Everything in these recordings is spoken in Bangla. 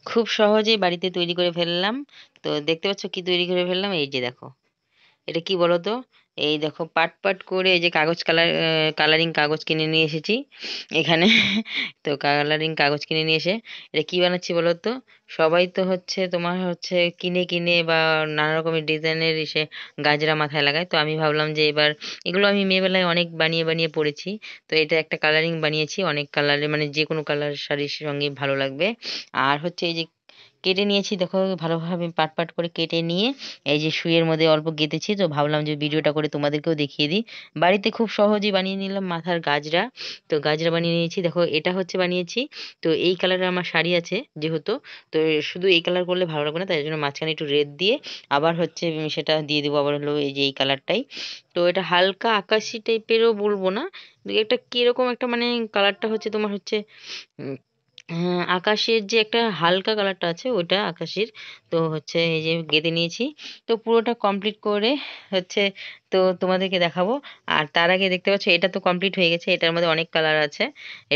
খুব সহজেই বাড়িতে তৈরি করে ফেললাম। তো দেখতে পাচ্ছ কি তৈরি করে ফেললাম? এই যে দেখো। এটা কি বলো তো? এই দেখো পাট, পাট করে এই যে কালারিং কাগজ কিনে নিয়ে এসেছি এখানে। তো কালারিং কাগজ কিনে নিয়ে এসে এটা কি বানাচ্ছি বলো তো? সবাই তো হচ্ছে তোমার হচ্ছে কিনে, কিনে বা নানা রকমের ডিজাইনের গাজরা মাথায় লাগায়। তো আমি ভাবলাম যে এবার এগুলো আমি মেয়েবেলায় অনেক বানিয়ে, বানিয়ে পড়েছি। তো এটা একটা কালারিং বানিয়েছি অনেক কালারের, মানে যেকোনো কালার শাড়ির সঙ্গে ভালো লাগবে। আর হচ্ছে এই যে কেটে নিয়েছি দেখো, ভালোভাবে পাট পাট করে কেটে নিয়ে এই যে সুইয়ের মধ্যে অল্প গেঁথেছি। তো ভাবলাম যে ভিডিওটা করে তোমাদেরকেও দেখিয়ে দিই। বাড়িতে খুব সহজেই বানিয়ে নিলাম মাথার গাজরা। তো গাজরা বানিয়ে নিয়েছি দেখো, এটা হচ্ছে বানিয়েছি। তো এই কালারের আমার শাড়ি আছে যেহেতু, তো শুধু এই কালার করলে ভালো লাগবে না, তাই জন্য মাঝখানে একটু রেড দিয়ে আবার হচ্ছে সেটা দিয়ে দেবো, আবার হলো এই যে এই কালারটাই। তো এটা হালকা আকাশি টাইপেরও বলবো না, একটা কিরকম একটা মানে কালারটা হচ্ছে তোমার হচ্ছে আকাশের যে একটা হালকা কালারটা আছে ওইটা আকাশের। তো হচ্ছে এই যে গেঁথে নিয়েছি। তো পুরোটা কমপ্লিট করে হচ্ছে তো তোমাদেরকে দেখাবো। আর তার আগে দেখতে পাচ্ছ এটা তো কমপ্লিট হয়ে গেছে, এটার মধ্যে অনেক কালার আছে।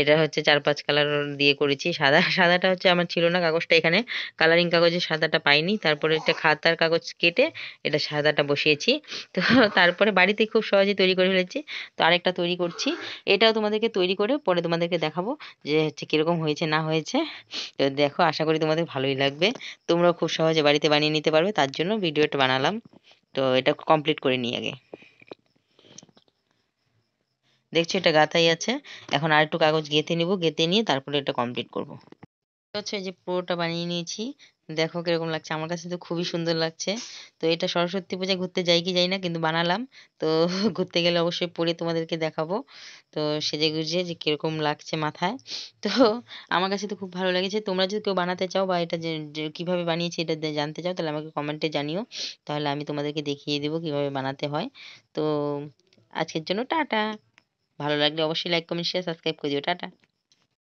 এটা হচ্ছে 4-5 কালার দিয়ে করেছি। সাদাটা হচ্ছে আমার ছিল না কাগজটা এখানে, কালারিং কাগজে সাদাটা পাইনি, তারপরে একটা খাতার কাগজ কেটে এটা সাদাটা বসিয়েছি। তো তারপরে বাড়িতে খুব সহজে তৈরি করে ফেলেছি। তো আরেকটা তৈরি করছি, এটাও তোমাদেরকে তৈরি করে পরে তোমাদেরকে দেখাবো যে হচ্ছে কিরকম হয়েছে না হয়েছে। তো দেখো, আশা করি তোমাদের ভালোই লাগবে। তোমরাও খুব সহজে বাড়িতে বানিয়ে নিতে পারবে, তার জন্য ভিডিওটা বানালাম। তো এটা কমপ্লিট করে নিই আগে। দেখছো এটা গাঁথাই আছে, এখন আর একটু কাগজ গেঁথে নিব, গেঁথে নিয়ে তারপরে এটা কমপ্লিট করব। হচ্ছে যে পুরোটা বানিয়ে নিয়েছি। দেখো কিরকম লাগছে, আমার কাছে তো খুবই সুন্দর লাগছে। তো এটা সরস্বতী পূজায় ঘুরতে যাই কি যাই না, কিন্তু বানালাম। তো ঘুরতে গেলে অবশ্যই পরে তোমাদেরকে দেখাবো। তো সেজে গুজে যে কিরকম লাগছে মাথায়। তো আমার কাছে তো খুব ভালো লেগেছে। তোমরা যদি কেউ বানাতে চাও বা এটা যে কিভাবে বানিয়েছি এটা জানতে চাও, তাহলে আমাকে কমেন্টে জানিও। তাহলে আমি তোমাদেরকে দেখিয়ে দেবো কিভাবে বানাতে হয়। তো আজকের জন্য টাটা। ভালো লাগলে অবশ্যই লাইক কমেন্ট শেয়ার সাবস্ক্রাইব করে দিও। টাটা।